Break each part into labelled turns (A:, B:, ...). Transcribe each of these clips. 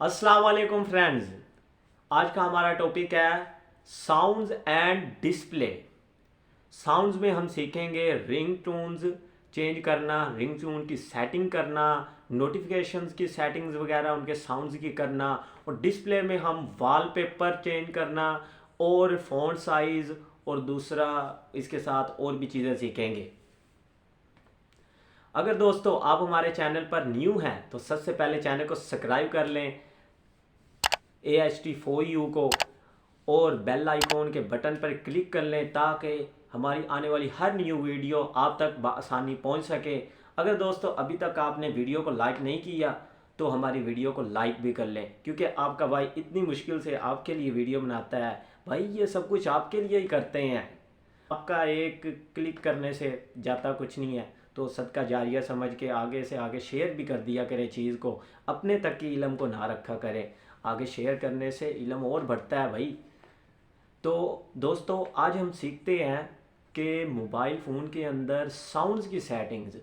A: अस्सलाम वालेकुम फ्रेंड्स। आज का हमारा टॉपिक है साउंड्स एंड डिस्प्ले। साउंड्स में हम सीखेंगे रिंग टोन्स चेंज करना, रिंग टोन की सेटिंग करना, नोटिफिकेशंस की सेटिंग्स वगैरह उनके साउंड्स की करना, और डिस्प्ले में हम वॉलपेपर चेंज करना और फ़ॉन्ट साइज़ और दूसरा इसके साथ और भी चीज़ें सीखेंगे। अगर दोस्तों आप हमारे चैनल पर न्यू हैं तो सबसे पहले चैनल को सब्सक्राइब कर लें AHT4U को, और बेल आइकॉन के बटन पर क्लिक कर लें ताकि हमारी आने वाली हर न्यू वीडियो आप तक आसानी पहुंच सके। अगर दोस्तों अभी तक आपने वीडियो को लाइक नहीं किया तो हमारी वीडियो को लाइक भी कर लें, क्योंकि आपका भाई इतनी मुश्किल से आपके लिए वीडियो बनाता है। भाई ये सब कुछ आपके लिए ही करते हैं, आपका एक क्लिक करने से जाता कुछ नहीं है। तो सदका जारिया समझ के आगे से आगे शेयर भी कर दिया करें चीज़ को, अपने तक की इल्म को ना रखा करें। आगे शेयर करने से इल्म और बढ़ता है भाई। तो दोस्तों आज हम सीखते हैं कि मोबाइल फ़ोन के अंदर साउंड्स की सेटिंग्स,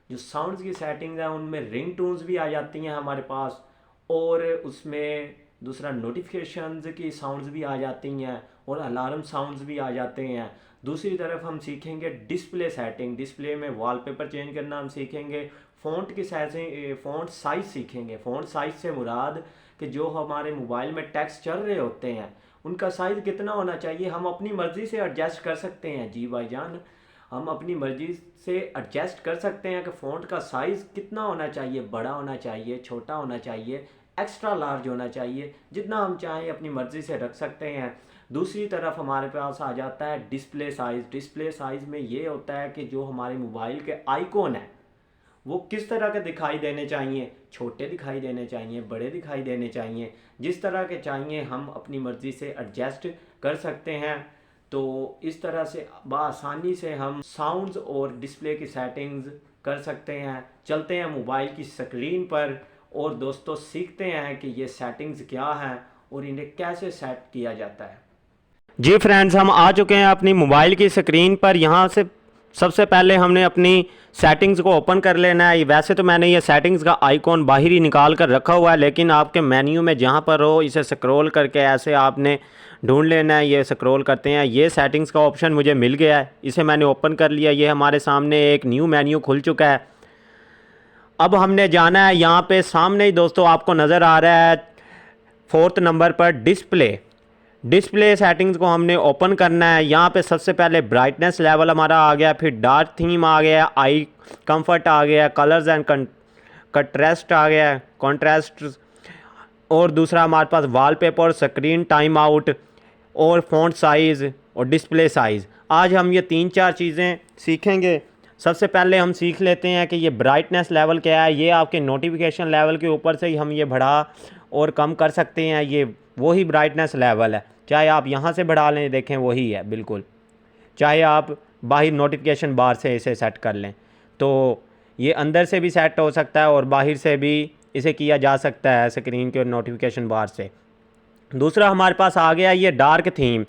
A: जो साउंड्स की सेटिंग्स हैं उनमें रिंग टोन्स भी आ जाती हैं हमारे पास, और उसमें दूसरा नोटिफिकेशंस की साउंड्स भी आ जाती हैं और अलार्म साउंड्स भी आ जाते हैं। दूसरी तरफ हम सीखेंगे डिस्प्ले सेटिंग, डिस्प्ले में वॉलपेपर चेंज करना हम सीखेंगे। फ़ॉन्ट की साइजिंग, फ़ॉन्ट साइज़ सीखेंगे। फ़ॉन्ट साइज़ से मुराद कि जो हमारे मोबाइल में टेक्स्ट चल रहे होते हैं उनका साइज़ कितना होना चाहिए, हम अपनी मर्ज़ी से एडजस्ट कर सकते हैं। जी भाईजान, हम अपनी मर्ज़ी से एडजस्ट कर सकते हैं कि फ़ॉन्ट का साइज़ कितना होना चाहिए, बड़ा होना चाहिए, छोटा होना चाहिए, एक्स्ट्रा लार्ज होना चाहिए, जितना हम चाहें अपनी मर्ज़ी से रख सकते हैं। दूसरी तरफ हमारे पास आ जाता है डिस्प्ले साइज़। डिस्प्ले साइज़ में ये होता है कि जो हमारे मोबाइल के आइकॉन है वो किस तरह के दिखाई देने चाहिए, छोटे दिखाई देने चाहिए, बड़े दिखाई देने चाहिए, जिस तरह के चाहिए हम अपनी मर्ज़ी से एडजस्ट कर सकते हैं। तो इस तरह से बआसानी से हम साउंड्स और डिस्प्ले की सेटिंग्स कर सकते हैं। चलते हैं मोबाइल की स्क्रीन पर और दोस्तों सीखते हैं कि ये सेटिंग्स क्या हैं और इन्हें कैसे सेट किया जाता है। जी फ्रेंड्स, हम आ चुके हैं अपनी मोबाइल की स्क्रीन पर। यहाँ से सबसे पहले हमने अपनी सेटिंग्स को ओपन कर लेना है। वैसे तो मैंने ये सेटिंग्स का आइकॉन बाहर ही निकाल कर रखा हुआ है, लेकिन आपके मेन्यू में जहाँ पर हो इसे स्क्रॉल करके ऐसे आपने ढूंढ लेना है। ये स्क्रॉल करते हैं, ये सेटिंग्स का ऑप्शन मुझे मिल गया है, इसे मैंने ओपन कर लिया। ये हमारे सामने एक न्यू मेन्यू खुल चुका है। अब हमने जाना है यहाँ पे सामने ही दोस्तों आपको नज़र आ रहा है 4th नंबर पर डिस्प्ले। डिस्प्ले सेटिंग्स को हमने ओपन करना है। यहाँ पे सबसे पहले ब्राइटनेस लेवल हमारा आ गया, फिर डार्क थीम आ गया, आई कंफर्ट आ गया, कलर्स एंड कंट्रास्ट आ गया, कॉन्ट्रास्ट, और दूसरा हमारे पास वॉलपेपर, स्क्रीन टाइम आउट और फ़ॉन्ट साइज़ और डिस्प्ले साइज़। आज हम ये 3-4 चीज़ें सीखेंगे। सबसे पहले हम सीख लेते हैं कि ये ब्राइटनेस लेवल क्या है। ये आपके नोटिफिकेशन लेवल के ऊपर से ही हम ये बढ़ा और कम कर सकते हैं। ये वही ब्राइटनेस लेवल है, चाहे आप यहाँ से बढ़ा लें, देखें वही है बिल्कुल, चाहे आप बाहर नोटिफिकेशन बार से इसे सेट कर लें। तो ये अंदर से भी सेट हो सकता है और बाहर से भी इसे किया जा सकता है स्क्रीन के नोटिफिकेशन बार से। दूसरा हमारे पास आ गया ये डार्क थीम।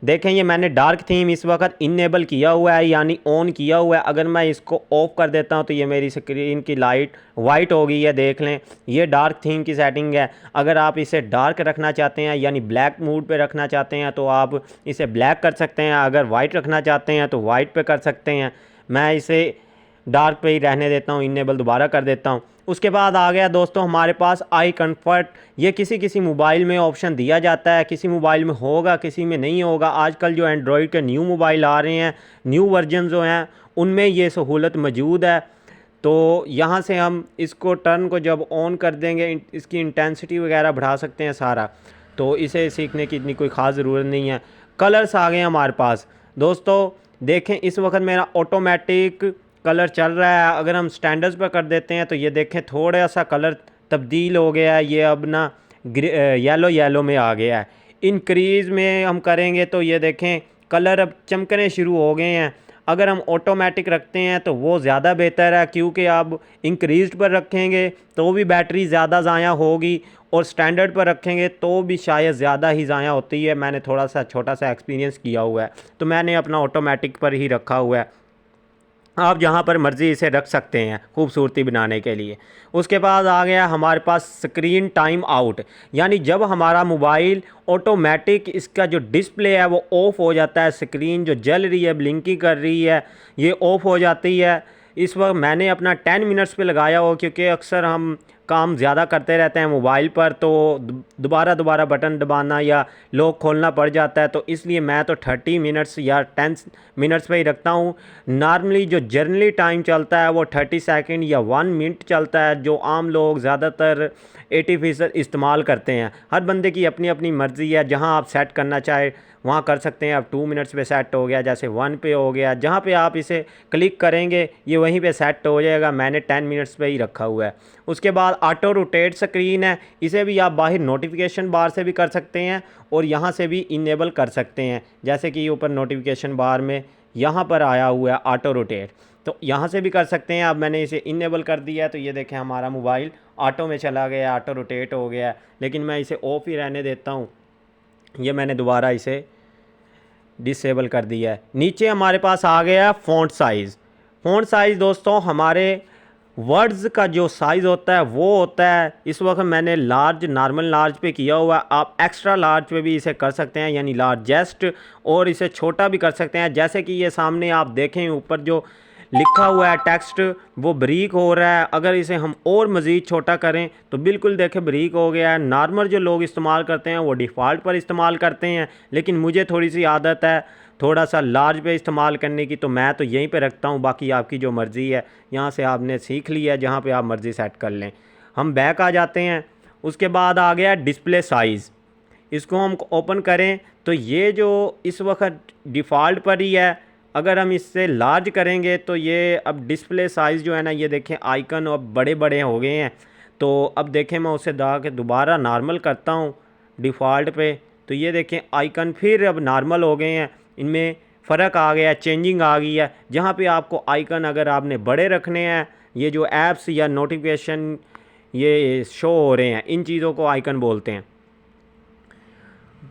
A: देखें ये मैंने डार्क थीम इस वक्त इनेबल किया हुआ है, यानी ऑन किया हुआ है। अगर मैं इसको ऑफ कर देता हूं तो ये मेरी स्क्रीन की लाइट वाइट हो गई है, देख लें। ये डार्क थीम की सेटिंग है। अगर आप इसे डार्क रखना चाहते हैं यानी ब्लैक मूड पे रखना चाहते हैं तो आप इसे ब्लैक कर सकते हैं। अगर वाइट रखना चाहते हैं तो वाइट पे कर सकते हैं। मैं इसे डार्क पे ही रहने देता हूँ, इनेबल दोबारा कर देता हूँ। उसके बाद आ गया दोस्तों हमारे पास आई कंफर्ट। ये किसी किसी मोबाइल में ऑप्शन दिया जाता है, किसी मोबाइल में होगा, किसी में नहीं होगा। आजकल जो एंड्रॉयड के न्यू मोबाइल आ रहे हैं, न्यू वर्जन जो हैं, उनमें ये सहूलत मौजूद है। तो यहाँ से हम इसको टर्न को जब ऑन कर देंगे, इसकी इंटेंसिटी वगैरह बढ़ा सकते हैं सारा। तो इसे सीखने की इतनी कोई ख़ास ज़रूरत नहीं है। कलर्स आ गए हमारे पास दोस्तों। देखें इस वक्त मेरा ऑटोमेटिक कलर चल रहा है। अगर हम स्टैंडर्ड्स पर कर देते हैं तो ये देखें थोड़ा सा कलर तब्दील हो गया है। ये अब ना येलो येलो में आ गया है। इंक्रीज़ में हम करेंगे तो ये देखें कलर अब चमकने शुरू हो गए हैं। अगर हम ऑटोमेटिक रखते हैं तो वो ज़्यादा बेहतर है, क्योंकि आप इंक्रीज़ पर रखेंगे तो भी बैटरी ज़्यादा ज़ाया होगी और स्टैंडर्ड पर रखेंगे तो भी शायद ज़्यादा ही ज़ाया होती है। मैंने थोड़ा सा छोटा सा एक्सपीरियंस किया हुआ है, तो मैंने अपना ऑटोमेटिक पर ही रखा हुआ है। आप जहाँ पर मर्ज़ी इसे रख सकते हैं खूबसूरती बनाने के लिए। उसके बाद आ गया हमारे पास स्क्रीन टाइम आउट, यानी जब हमारा मोबाइल ऑटोमेटिक इसका जो डिस्प्ले है वो ऑफ़ हो जाता है, स्क्रीन जो जल रही है ब्लिंकिंग कर रही है ये ऑफ़ हो जाती है। इस वक्त मैंने अपना 10 मिनट्स पे लगाया हो, क्योंकि अक्सर हम काम ज़्यादा करते रहते हैं मोबाइल पर, तो दोबारा दोबारा बटन दबाना या लॉक खोलना पड़ जाता है, तो इसलिए मैं तो 30 मिनट्स या 10 मिनट्स पे ही रखता हूँ। नॉर्मली जो जर्नली टाइम चलता है वो 30 सेकंड या 1 मिनट चलता है, जो आम लोग ज़्यादातर 80% इस्तेमाल करते हैं। हर बंदे की अपनी अपनी मर्ज़ी है, जहाँ आप सेट करना चाहे वहाँ कर सकते हैं। अब 2 मिनट्स पे सेट हो गया, जैसे 1 पे हो गया, जहाँ पे आप इसे क्लिक करेंगे ये वहीं पे सेट हो जाएगा। मैंने 10 मिनट्स पे ही रखा हुआ है। उसके बाद ऑटो रोटेट स्क्रीन है, इसे भी आप बाहर नोटिफिकेशन बार से भी कर सकते हैं और यहाँ से भी इनेबल कर सकते हैं। जैसे कि ऊपर नोटिफिकेशन बार में यहाँ पर आया हुआ है ऑटो रोटेट, तो यहाँ से भी कर सकते हैं। अब मैंने इसे इनेबल कर दिया है, तो ये देखें हमारा मोबाइल ऑटो में चला गया, ऑटो रोटेट हो गया। लेकिन मैं इसे ऑफ़ ही रहने देता हूँ। ये मैंने दोबारा इसे डिसेबल कर दिया है। नीचे हमारे पास आ गया फ़ॉन्ट साइज़। फ़ॉन्ट साइज़ दोस्तों हमारे वर्ड्स का जो साइज़ होता है वो होता है, इस वक्त मैंने लार्ज नॉर्मल लार्ज पे किया हुआ है। आप एक्स्ट्रा लार्ज पे भी इसे कर सकते हैं, यानी लार्जेस्ट, और इसे छोटा भी कर सकते हैं। जैसे कि ये सामने आप देखें ऊपर जो लिखा हुआ है टेक्स्ट वो बारीक हो रहा है। अगर इसे हम और मज़ीद छोटा करें तो बिल्कुल देखें बारीक हो गया है। नॉर्मल जो लोग इस्तेमाल करते हैं वो डिफ़ॉल्ट पर इस्तेमाल करते हैं, लेकिन मुझे थोड़ी सी आदत है थोड़ा सा लार्ज पे इस्तेमाल करने की, तो मैं तो यहीं पे रखता हूँ। बाकी आपकी जो मर्ज़ी है, यहाँ से आपने सीख लिया है, जहाँ पे आप मर्ज़ी सेट कर लें। हम बैक आ जाते हैं। उसके बाद आ गया डिस्प्ले साइज़। इसको हम ओपन करें तो ये जो इस वक्त डिफ़ॉल्ट पर ही है, अगर हम इससे लार्ज करेंगे तो ये अब डिस्प्ले साइज़ जो है ना, ये देखें आइकन अब बड़े बड़े हो गए हैं। तो अब देखें मैं उसे दा के दोबारा नॉर्मल करता हूँ डिफ़ॉल्ट पे, तो ये देखें आइकन फिर अब नॉर्मल हो गए हैं। इनमें फ़र्क आ गया, चेंजिंग आ गई है। जहाँ पे आपको आइकन अगर आपने बड़े रखने हैं, ये जो ऐप्स या नोटिफिकेशन ये शो हो रहे हैं, इन चीज़ों को आइकन बोलते हैं।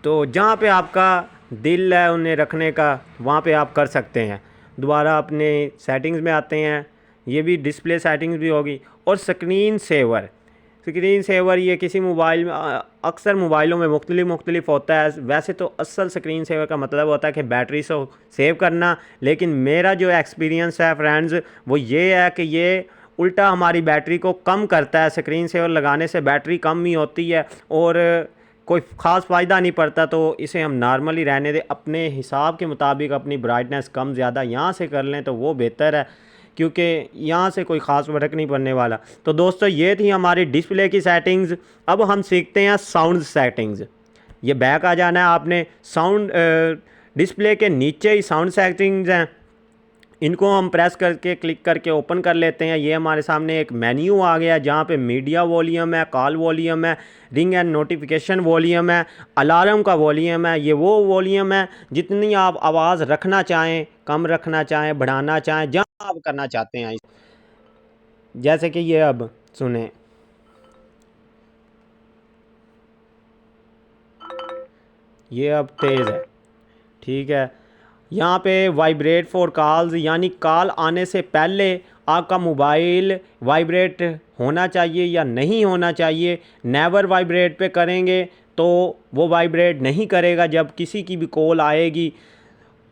A: तो जहाँ पे आपका दिल है उन्हें रखने का, वहाँ पे आप कर सकते हैं। दोबारा अपने सेटिंग्स में आते हैं, ये भी डिस्प्ले सेटिंग्स भी होगी। और स्क्रीन सेवर, स्क्रीन सेवर ये किसी मोबाइल में अक्सर मोबाइलों में मुख्तलिफ होता है। वैसे तो असल स्क्रीन सेवर का मतलब होता है कि बैटरी से सेव करना, लेकिन मेरा जो एक्सपीरियंस है फ्रेंड्स वो ये है कि ये उल्टा हमारी बैटरी को कम करता है। स्क्रीन सेवर लगाने से बैटरी कम ही होती है और कोई ख़ास फ़ायदा नहीं पड़ता, तो इसे हम नॉर्मली रहने दें। अपने हिसाब के मुताबिक अपनी ब्राइटनेस कम ज़्यादा यहाँ से कर लें तो वो बेहतर है, क्योंकि यहाँ से कोई ख़ास फ़र्क नहीं पड़ने वाला। तो दोस्तों ये थी हमारी डिस्प्ले की सेटिंग्स। अब हम सीखते हैं साउंड सेटिंग्स। ये बैक आ जाना है आपने। साउंड डिस्प्ले के नीचे ही साउंड सेटिंग्स हैं, इनको हम प्रेस करके क्लिक करके ओपन कर लेते हैं। ये हमारे सामने एक मेन्यू आ गया जहाँ पे मीडिया वॉल्यूम है, कॉल वॉल्यूम है, रिंग एंड नोटिफिकेशन वॉल्यूम है, अलार्म का वॉल्यूम है। ये वो वॉल्यूम है जितनी आप आवाज़ रखना चाहें, कम रखना चाहें, बढ़ाना चाहें, जहाँ आप करना चाहते हैं। जैसे कि ये अब सुने, ये अब तेज़ है, ठीक है। यहाँ पे वाइब्रेट फॉर कॉल्स, यानी कॉल आने से पहले आपका मोबाइल वाइब्रेट होना चाहिए या नहीं होना चाहिए। नेवर वाइब्रेट पे करेंगे तो वो वाइब्रेट नहीं करेगा जब किसी की भी कॉल आएगी।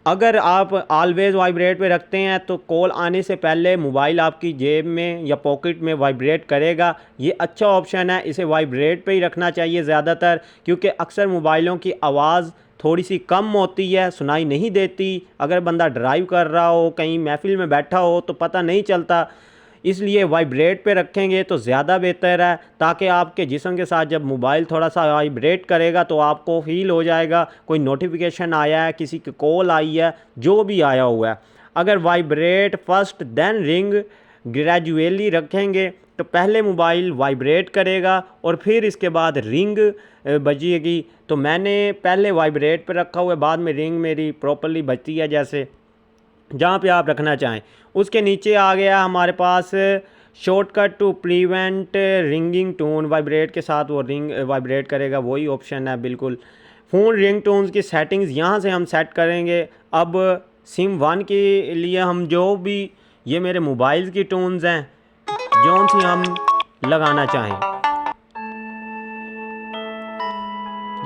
A: अगर आप ऑलवेज़ वाइब्रेट पे रखते हैं तो कॉल आने से पहले मोबाइल आपकी जेब में या पॉकेट में वाइब्रेट करेगा। ये अच्छा ऑप्शन है, इसे वाइब्रेट पे ही रखना चाहिए ज़्यादातर, क्योंकि अक्सर मोबाइलों की आवाज़ थोड़ी सी कम होती है, सुनाई नहीं देती। अगर बंदा ड्राइव कर रहा हो, कहीं महफिल में बैठा हो तो पता नहीं चलता। इसलिए वाइब्रेट पे रखेंगे तो ज़्यादा बेहतर है, ताकि आपके जिस्म के साथ जब मोबाइल थोड़ा सा वाइब्रेट करेगा तो आपको फील हो जाएगा कोई नोटिफिकेशन आया है, किसी की कॉल आई है, जो भी आया हुआ है। अगर vibrate first then ring gradually रखेंगे तो पहले मोबाइल वाइब्रेट करेगा और फिर इसके बाद रिंग बजेगी। तो मैंने पहले वाइब्रेट पे रखा हुआ है, बाद में रिंग मेरी प्रॉपर्ली बजती है, जैसे जहाँ पे आप रखना चाहें। उसके नीचे आ गया हमारे पास shortcut to prevent ringing tone, vibrate के साथ वो रिंग वाइब्रेट करेगा, वही ऑप्शन है बिल्कुल। फ़ोन रिंग टोन्स की सेटिंग्स यहाँ से हम सेट करेंगे। अब सिम 1 के लिए हम जो भी ये मेरे मोबाइल की टून्स हैं जौन सी हम लगाना चाहें।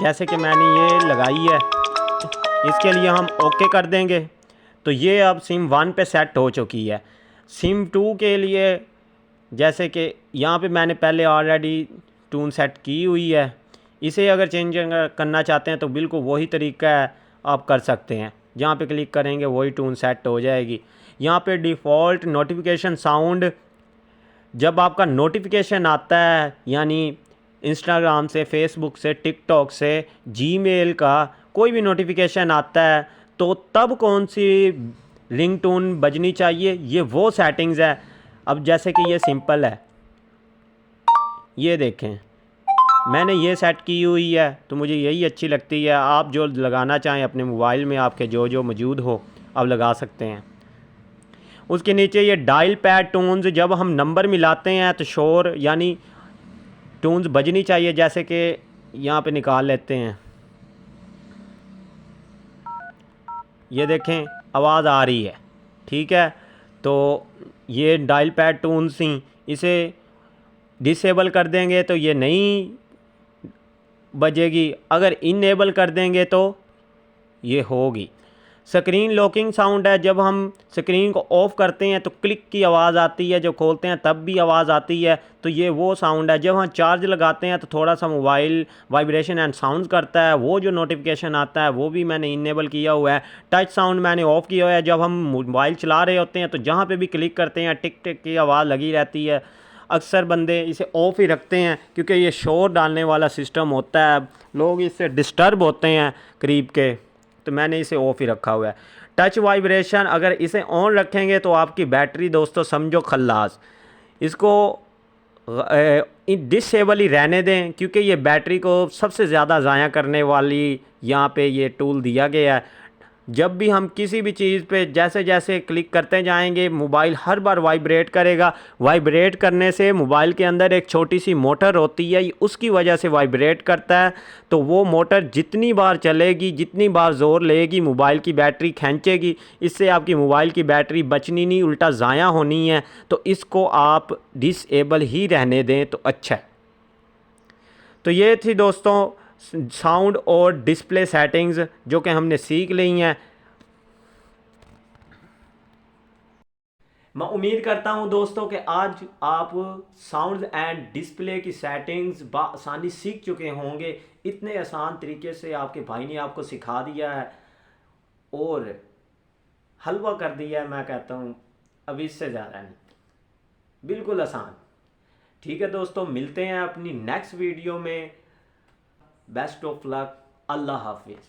A: जैसे कि मैंने ये लगाई है, इसके लिए हम ओके कर देंगे। तो ये अब सिम 1 पे सेट हो चुकी है। सिम 2 के लिए जैसे कि यहाँ पे मैंने पहले ऑलरेडी टून सेट की हुई है, इसे अगर चेंज करना चाहते हैं तो बिल्कुल वही तरीका है, आप कर सकते हैं। जहाँ पे क्लिक करेंगे वही टून सेट हो जाएगी। यहाँ पे डिफ़ॉल्ट नोटिफिकेशन साउंड, जब आपका नोटिफिकेशन आता है यानी इंस्टाग्राम से, फेसबुक से, टिकटॉक से, जीमेल का कोई भी नोटिफिकेशन आता है तो तब कौन सी रिंगटोन बजनी चाहिए, ये वो सेटिंग्स है। अब जैसे कि ये सिंपल है, ये देखें मैंने ये सेट की हुई है तो मुझे यही अच्छी लगती है। आप जो लगाना चाहें अपने मोबाइल में आपके जो जो मौजूद हो आप लगा सकते हैं। उसके नीचे ये डायल पैड टोन्स, जब हम नंबर मिलाते हैं तो शोर यानी टोन्स बजनी चाहिए। जैसे कि यहाँ पे निकाल लेते हैं, ये देखें आवाज़ आ रही है, ठीक है। तो ये डायल पैड टोन्स ही, इसे डिसेबल कर देंगे तो ये नहीं बजेगी, अगर इनेबल कर देंगे तो ये होगी। स्क्रीन लॉकिंग साउंड है, जब हम स्क्रीन को ऑफ़ करते हैं तो क्लिक की आवाज़ आती है, जब खोलते हैं तब भी आवाज़ आती है। तो ये वो साउंड है। जब हम चार्ज लगाते हैं तो थोड़ा सा मोबाइल वाइब्रेशन एंड साउंड करता है, वो जो नोटिफिकेशन आता है वो भी मैंने इनेबल किया हुआ है। टच साउंड मैंने ऑफ़ किया हुआ है, जब हम मोबाइल चला रहे होते हैं तो जहाँ पर भी क्लिक करते हैं टिक टिक की आवाज़ लगी रहती है। अक्सर बंदे इसे ऑफ़ ही रखते हैं क्योंकि ये शोर डालने वाला सिस्टम होता है, लोग इससे डिस्टर्ब होते हैं करीब के, तो मैंने इसे ऑफ़ ही रखा हुआ है। टच वाइब्रेशन, अगर इसे ऑन रखेंगे तो आपकी बैटरी दोस्तों समझो खल्लास। इसको डिसेबल ही रहने दें क्योंकि ये बैटरी को सबसे ज़्यादा ज़ाया करने वाली यहाँ पे ये टूल दिया गया है। जब भी हम किसी भी चीज़ पे जैसे जैसे क्लिक करते जाएंगे मोबाइल हर बार वाइब्रेट करेगा। वाइब्रेट करने से मोबाइल के अंदर एक छोटी सी मोटर होती है, उसकी वजह से वाइब्रेट करता है। तो वो मोटर जितनी बार चलेगी, जितनी बार ज़ोर लेगी, मोबाइल की बैटरी खींचेगी। इससे आपकी मोबाइल की बैटरी बचनी नहीं, उल्टा ज़ाया होनी है। तो इसको आप डिसेबल ही रहने दें तो अच्छा है। तो ये थी दोस्तों साउंड और डिस्प्ले सेटिंग्स जो कि हमने सीख ली हैं। मैं उम्मीद करता हूं दोस्तों कि आज आप साउंड एंड डिस्प्ले की सेटिंग्स आसानी सीख चुके होंगे। इतने आसान तरीके से आपके भाई ने आपको सिखा दिया है और हलवा कर दिया है। मैं कहता हूं अब इससे ज़्यादा नहीं, बिल्कुल आसान। ठीक है दोस्तों, मिलते हैं अपनी नेक्स्ट वीडियो में। बेस्ट ऑफ लक, अल्लाह हाफिज़।